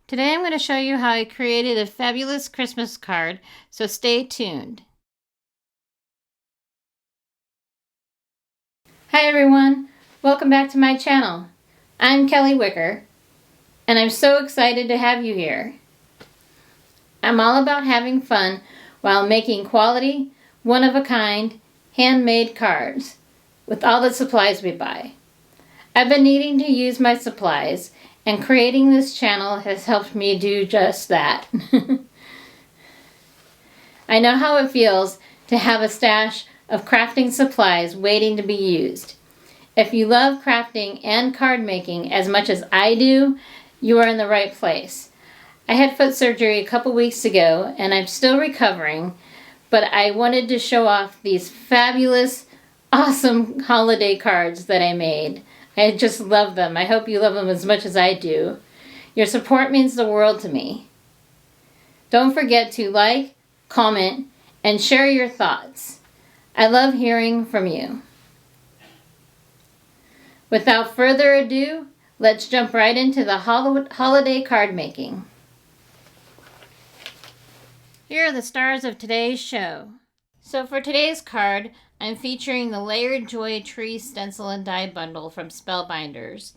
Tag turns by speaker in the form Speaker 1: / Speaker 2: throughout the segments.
Speaker 1: Today I'm going to show you how I created a fabulous Christmas card, so stay tuned. Hi everyone, welcome back to my channel. I'm Kelly Wicker, and I'm so excited to have you here. I'm all about having fun while making quality, one-of-a-kind, handmade cards with all the supplies we buy. I've been needing to use my supplies, and creating this channel has helped me do just that. I know how it feels to have a stash of crafting supplies waiting to be used. If you love crafting and card making as much as I do, you are in the right place. I had foot surgery a couple weeks ago and I'm still recovering, but I wanted to show off these fabulous, awesome holiday cards that I made. I just love them. I hope you love them as much as I do. Your support means the world to me. Don't forget to like, comment, and share your thoughts. I love hearing from you. Without further ado, let's jump right into the holiday card making. Here are the stars of today's show. So for today's card, I'm featuring the Layered Joy Tree Stencil and Die Bundle from Spellbinders.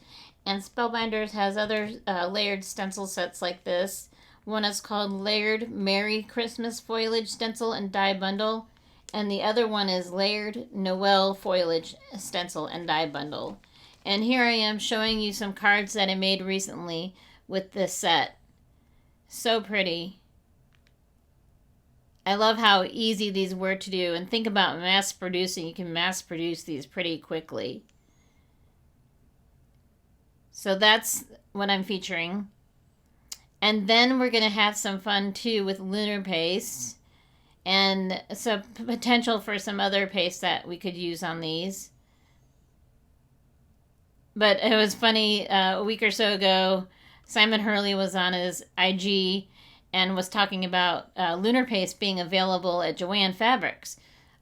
Speaker 1: And Spellbinders has other layered stencil sets like this. One is called Layered Merry Christmas Foliage Stencil and Die Bundle. And the other one is Layered Noel Foliage Stencil and Die Bundle. And here I am showing you some cards that I made recently with this set. So pretty. I love how easy these were to do, and think about mass producing. You can mass produce these pretty quickly. So that's what I'm featuring. And then we're going to have some fun too with Lunar paste and some potential for some other paste that we could use on these. But it was funny, a week or so ago, Simon Hurley was on his IG and was talking about Lunar paste being available at Joann Fabrics.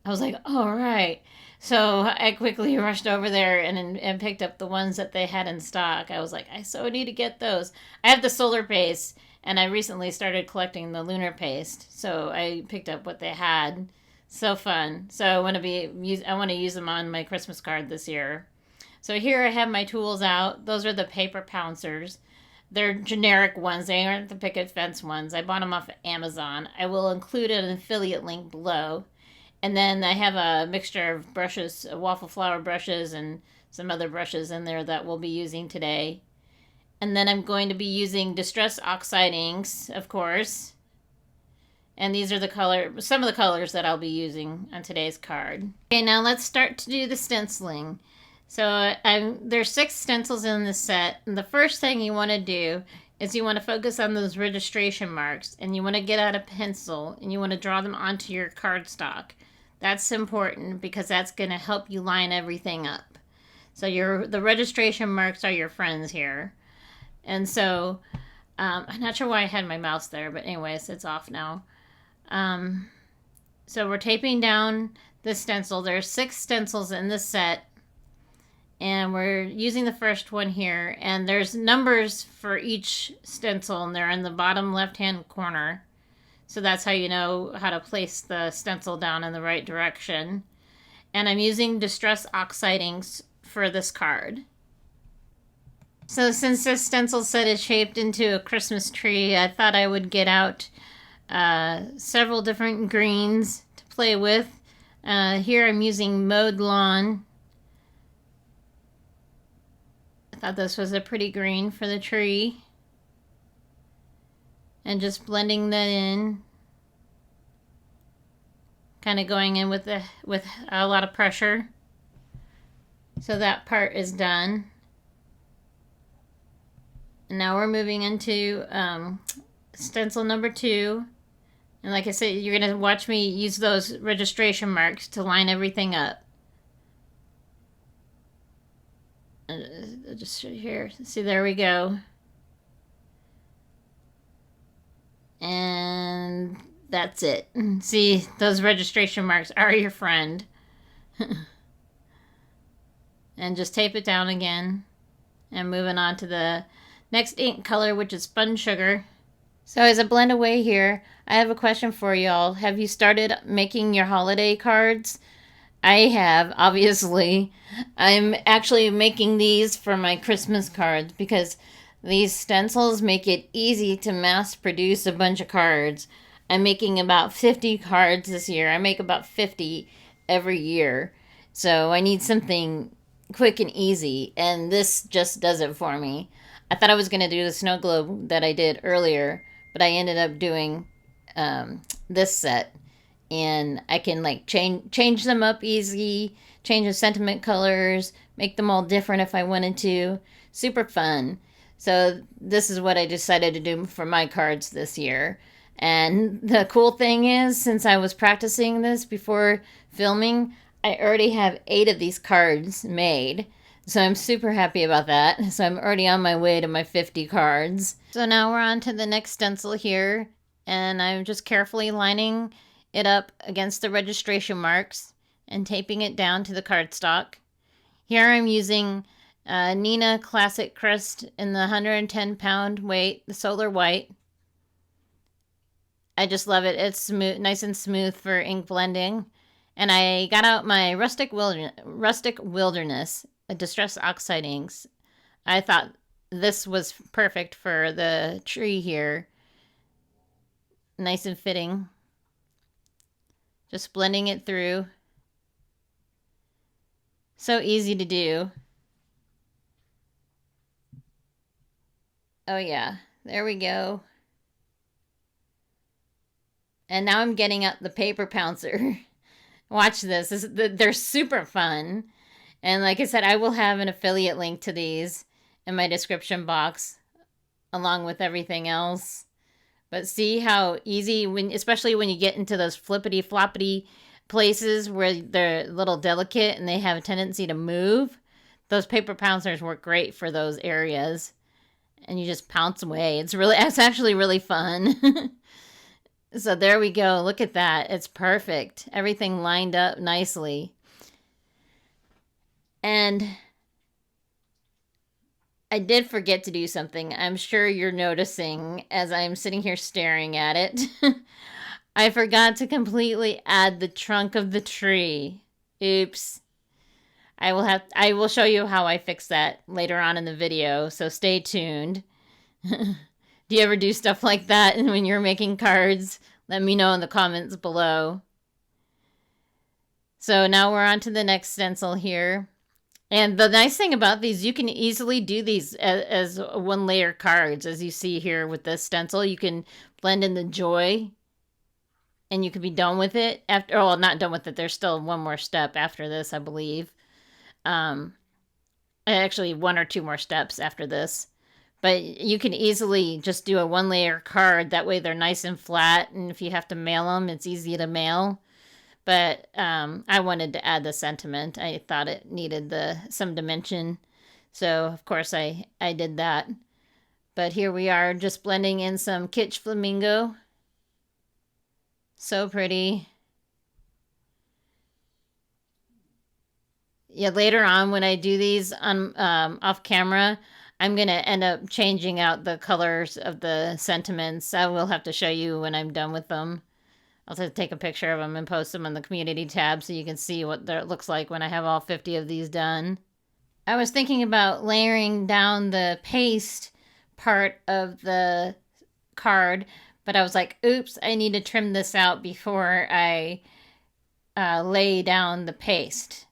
Speaker 1: I was like, all right. So I quickly rushed over there and picked up the ones that they had in stock. I was like, I so need to get those. I have the solar paste, and I recently started collecting the Lunar paste. So I picked up what they had. So fun. So I want to use them on my Christmas card this year. So here I have my tools out. Those are the paper pouncers. They're generic ones. They aren't the picket fence ones. I bought them off of Amazon. I will include an affiliate link below. And then I have a mixture of brushes, waffle flower brushes, and some other brushes in there that we'll be using today. And then I'm going to be using Distress Oxide inks, of course. And these are some of the colors that I'll be using on today's card. Okay, now let's start to do the stenciling. So there's 6 stencils in this set, and the first thing you want to do is you want to focus on those registration marks, and you want to get out a pencil, and you want to draw them onto your cardstock. That's important because that's going to help you line everything up. So the registration marks are your friends here. And so, I'm not sure why I had my mouse there, but anyways, it's off now. So we're taping down the stencil. There's 6 stencils in this set. And we're using the first one here, and there's numbers for each stencil, and they're in the bottom left-hand corner. So that's how you know how to place the stencil down in the right direction. And I'm using Distress Oxide inks for this card. So since this stencil set is shaped into a Christmas tree, I thought I would get out several different greens to play with. Here I'm using Mowed Lawn. Thought this was a pretty green for the tree, and just blending that in, kind of going in with a lot of pressure. So that part is done, and now we're moving into stencil number 2. And like I said, you're gonna watch me use those registration marks to line everything up. Just here, see, there we go. And that's it. See, those registration marks are your friend. And just tape it down again. And moving on to the Next ink color, which is Spun Sugar. So as I blend away here, I have a question for y'all. Have you started making your holiday cards? I have, obviously. I'm actually making these for my Christmas cards because these stencils make it easy to mass produce a bunch of cards. I'm making about 50 cards this year. I make about 50 every year. So I need something quick and easy, and this just does it for me. I thought I was going to do the snow globe that I did earlier, but I ended up doing this set, and I can like change them up easy, change the sentiment colors, make them all different if I wanted to. Super fun. So this is what I decided to do for my cards this year. And the cool thing is, since I was practicing this before filming, I already have 8 of these cards made. So I'm super happy about that. So I'm already on my way to my 50 cards. So now we're on to the next stencil here. And I'm just carefully lining it up against the registration marks and taping it down to the cardstock. Here I'm using Nina Classic Crest in the 110 pound weight, the Solar White. I just love it. It's smooth, nice and smooth for ink blending. And I got out my Rustic Wilderness Distress Oxide inks. I thought this was perfect for the tree here. Nice and fitting. Just blending it through. So easy to do. Oh yeah, there we go. And now I'm getting out the paper pouncer. Watch this. They're super fun. And like I said, I will have an affiliate link to these in my description box along with everything else. But see how easy, especially when you get into those flippity floppity places where they're a little delicate and they have a tendency to move. Those paper pouncers work great for those areas. And you just pounce away. It's actually really fun. So there we go. Look at that. It's perfect. Everything lined up nicely. And I did forget to do something. I'm sure you're noticing as I'm sitting here staring at it. I forgot to completely add the trunk of the tree. Oops. I will show you how I fix that later on in the video, so stay tuned. Do you ever do stuff like that when you're making cards? Let me know in the comments below. So now we're on to the next stencil here. And the nice thing about these, you can easily do these as one layer cards. As you see here with this stencil, you can blend in the joy and you can be done with it. Well, not done with it. There's still one more step after this, I believe. Actually, 1 or 2 more steps after this. But you can easily just do a 1-layer card. That way they're nice and flat. And if you have to mail them, it's easy to mail. But I wanted to add the sentiment. I thought it needed some dimension. So, of course, I did that. But here we are just blending in some Kitsch Flamingo. So pretty. Yeah, later on when I do these on off camera, I'm going to end up changing out the colors of the sentiments. I will have to show you when I'm done with them. I'll have to take a picture of them and post them on the community tab so you can see what it looks like when I have all 50 of these done. I was thinking about layering down the paste part of the card, but I was like, oops, I need to trim this out before I lay down the paste.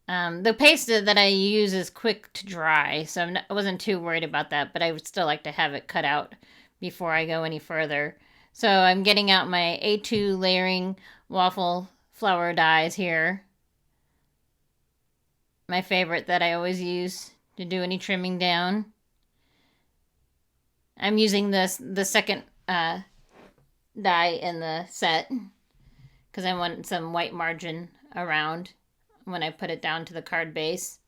Speaker 1: The paste that I use is quick to dry, so I wasn't too worried about that, but I would still like to have it cut out before I go any further. So I'm getting out my A2 layering waffle flower dies here. My favorite that I always use to do any trimming down. I'm using the second die in the set because I want some white margin around when I put it down to the card base.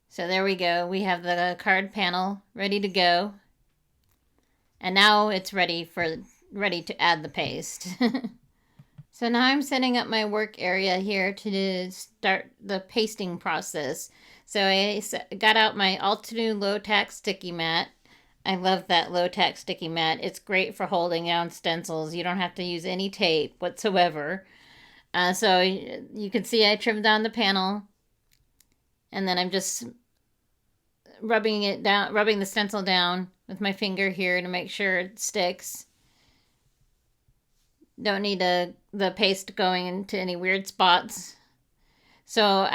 Speaker 1: So there we go. We have the card panel ready to go. And now it's ready to add the paste. So now I'm setting up my work area here to start the pasting process. So I got out my Altenew low tack sticky mat. I love that low tack sticky mat. It's great for holding down stencils. You don't have to use any tape whatsoever. So you can see I trimmed down the panel, and then I'm just rubbing the stencil down with my finger here to make sure it sticks. Don't need the paste going into any weird spots. So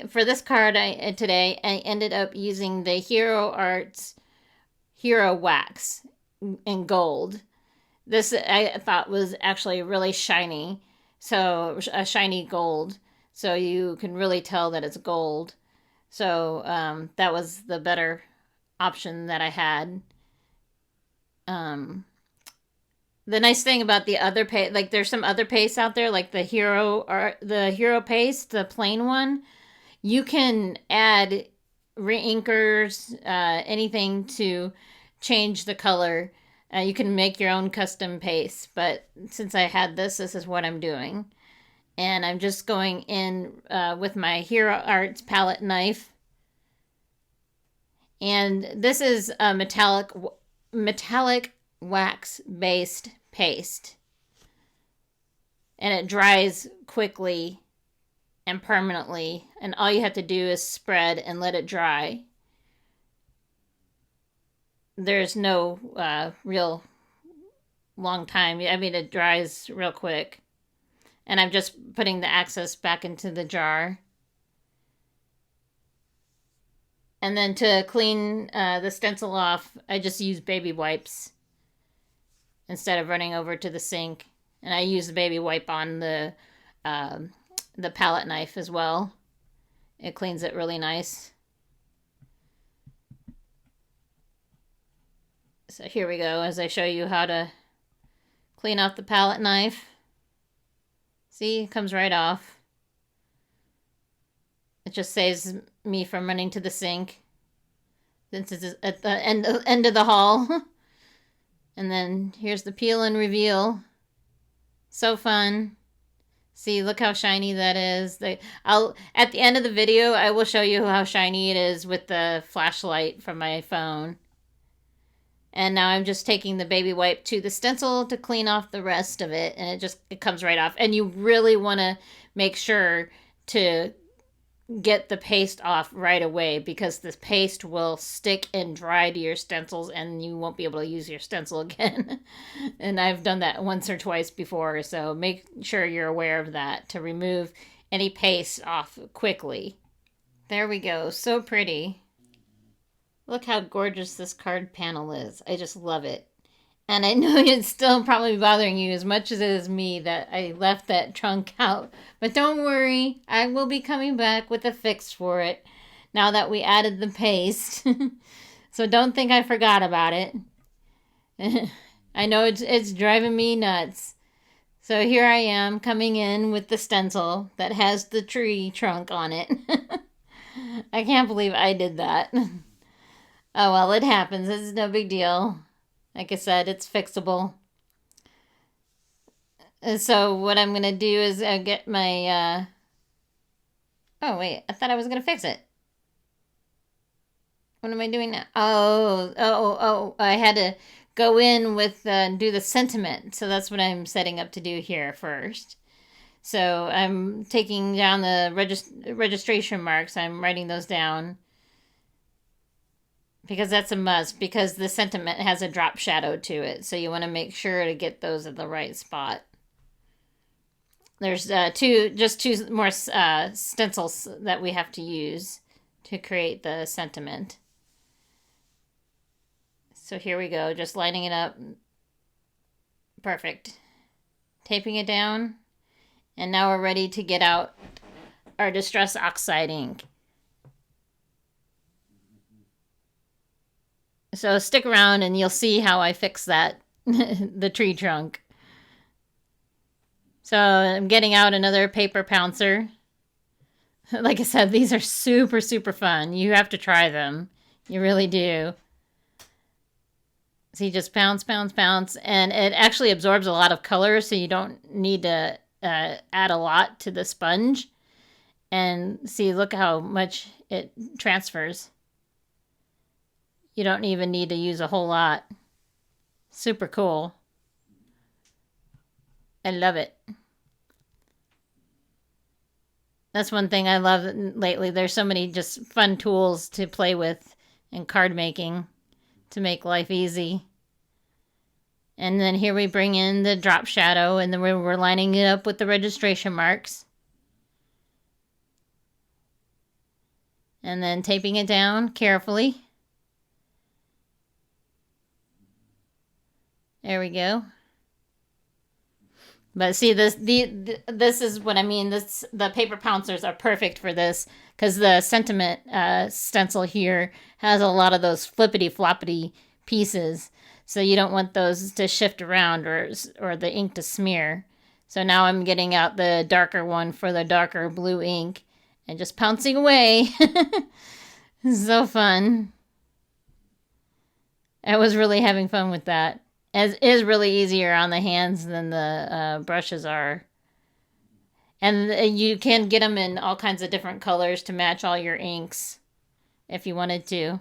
Speaker 1: for this card today, I ended up using the Hero Arts Hero Wax in gold. This I thought was actually really shiny. So a shiny gold. So you can really tell that it's gold. So that was the better option that I had. The nice thing about the other paste, like there's some other paste out there, like the Hero paste, the plain one. You can add reinkers, anything to change the color. You can make your own custom paste, but since I had this is what I'm doing. And I'm just going in with my Hero Arts palette knife. And this is a metallic wax-based paste. And it dries quickly and permanently. And all you have to do is spread and let it dry. There's no real long time. I mean, it dries real quick. And I'm just putting the excess back into the jar. And then to clean the stencil off, I just use baby wipes instead of running over to the sink. And I use the baby wipe on the palette knife as well. It cleans it really nice. So here we go as I show you how to clean off the palette knife. See, it comes right off. It just saves me from running to the sink since it's at the end of the hall. And then here's the peel and reveal. So fun. See, look how shiny that is. At the end of the video, I will show you how shiny it is with the flashlight from my phone. And now I'm just taking the baby wipe to the stencil to clean off the rest of it. And it comes right off. And you really want to make sure to get the paste off right away, because this paste will stick and dry to your stencils and you won't be able to use your stencil again. And I've done that once or twice before, so make sure you're aware of that to remove any paste off quickly. There we go. So pretty. Look how gorgeous this card panel is. I just love it. And I know it's still probably bothering you as much as it is me that I left that trunk out. But don't worry, I will be coming back with a fix for it now that we added the paste. So don't think I forgot about it. I know it's driving me nuts. So here I am coming in with the stencil that has the tree trunk on it. I can't believe I did that. Oh well, it happens. It's no big deal. Like I said, it's fixable. So what I'm going to do is get my... Oh, wait. I thought I was going to fix it. What am I doing now? Oh. I had to go in with... do the sentiment. So that's what I'm setting up to do here first. So I'm taking down the registration marks. I'm writing those down. Because that's a must, because the sentiment has a drop shadow to it. So you want to make sure to get those at the right spot. There's two more stencils that we have to use to create the sentiment. So here we go, just lining it up. Perfect. Taping it down. And now we're ready to get out our Distress Oxide ink. So stick around and you'll see how I fix that, the tree trunk. So I'm getting out another paper pouncer. Like I said, these are super, super fun. You have to try them. You really do. So you just pounce, pounce, pounce. And it actually absorbs a lot of color, so you don't need to add a lot to the sponge. And see, look how much it transfers. You don't even need to use a whole lot. Super cool. I love it. That's one thing I love lately. There's so many just fun tools to play with in card making to make life easy. And then here we bring in the drop shadow, and then we're lining it up with the registration marks. And then taping it down carefully. There we go. But see, this is what I mean. The paper pouncers are perfect for this because the sentiment stencil here has a lot of those flippity floppity pieces, so you don't want those to shift around or the ink to smear. So now I'm getting out the darker one for the darker blue ink and just pouncing away. So fun. I was really having fun with that. It is really easier on the hands than the brushes are. And you can get them in all kinds of different colors to match all your inks if you wanted to.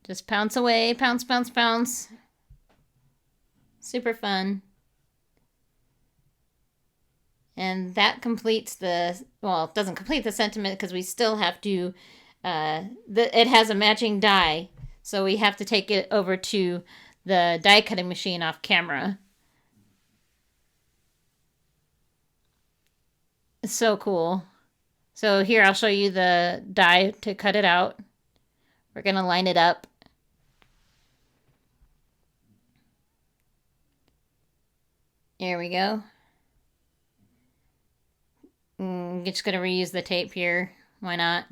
Speaker 1: Just pounce away, pounce, pounce, pounce. Super fun. And that completes well, it doesn't complete the sentiment because we still have to, it has a matching die. So we have to take it over to the die cutting machine off camera. It's so cool. So here I'll show you the die to cut it out. We're going to line it up. There we go. Just going to reuse the tape here. Why not?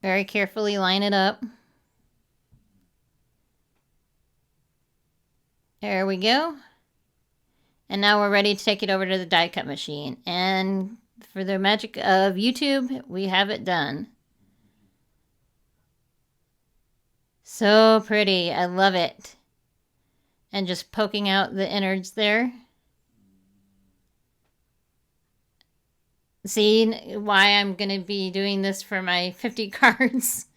Speaker 1: Very carefully line it up. There we go. And now we're ready to take it over to the die cut machine. And for the magic of YouTube, we have it done. So pretty. I love it. And just poking out the innards there. See why I'm going to be doing this for my 50 cards.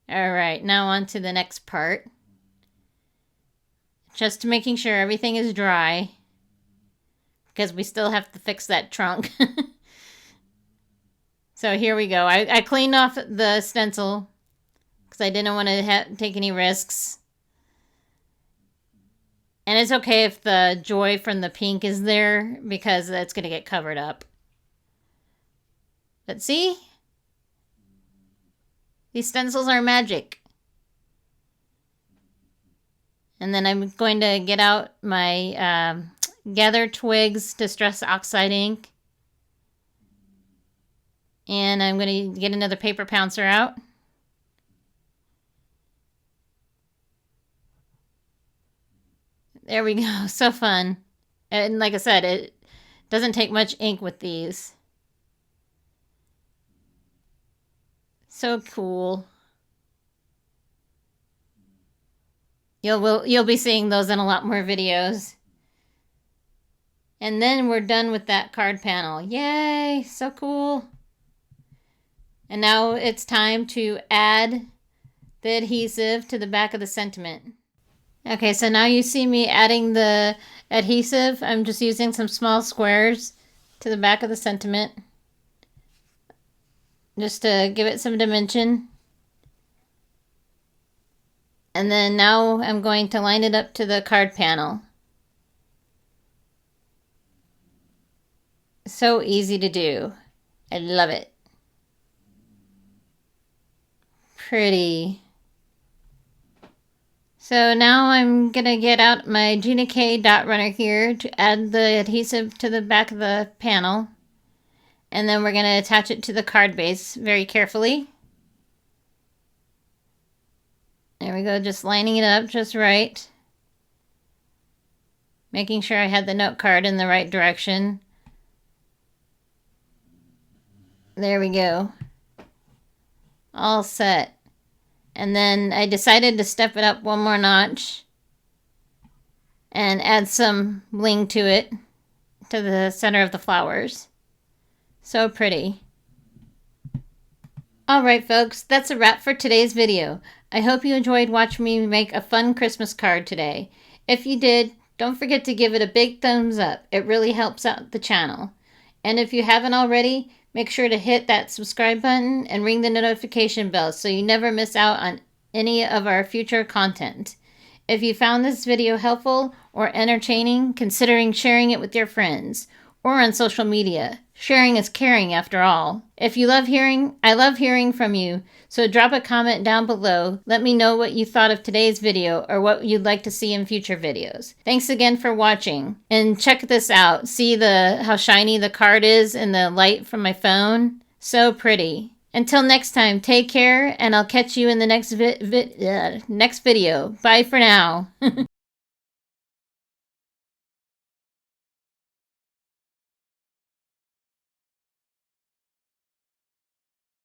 Speaker 1: All right, now on to the next part. Just making sure everything is dry, because we still have to fix that trunk. So here we go. I cleaned off the stencil because I didn't want to take any risks. And it's okay if the joy from the pink is there because it's going to get covered up. But see? These stencils are magic. And then I'm going to get out my Gather Twigs Distress Oxide ink. And I'm going to get another paper pouncer out. There we go. So fun. And like I said, it doesn't take much ink with these. So cool. You'll be seeing those in a lot more videos. And then we're done with that card panel. Yay! So cool. And now it's time to add the adhesive to the back of the sentiment. Okay, so now you see me adding the adhesive. I'm just using some small squares to the back of the sentiment, just to give it some dimension. And then now I'm going to line it up to the card panel. So easy to do. I love it. Pretty. So now I'm going to get out my Gina K dot runner here to add the adhesive to the back of the panel. And then we're going to attach it to the card base very carefully. There we go, just lining it up just right. Making sure I had the note card in the right direction. There we go. All set. And then I decided to step it up one more notch and add some bling to it, to the center of the flowers. So pretty. Alright folks, that's a wrap for today's video. I hope you enjoyed watching me make a fun Christmas card today. If you did, don't forget to give it a big thumbs up. It really helps out the channel. And if you haven't already, make sure to hit that subscribe button and ring the notification bell so you never miss out on any of our future content. If you found this video helpful or entertaining, considering sharing it with your friends or on social media. Sharing is caring after all. If you love hearing, I love hearing from you, so drop a comment down below. Let me know what you thought of today's video or what you'd like to see in future videos. Thanks again for watching, and check this out. See how shiny the card is in the light from my phone? So pretty. Until next time, take care, and I'll catch you in the next video. Bye for now.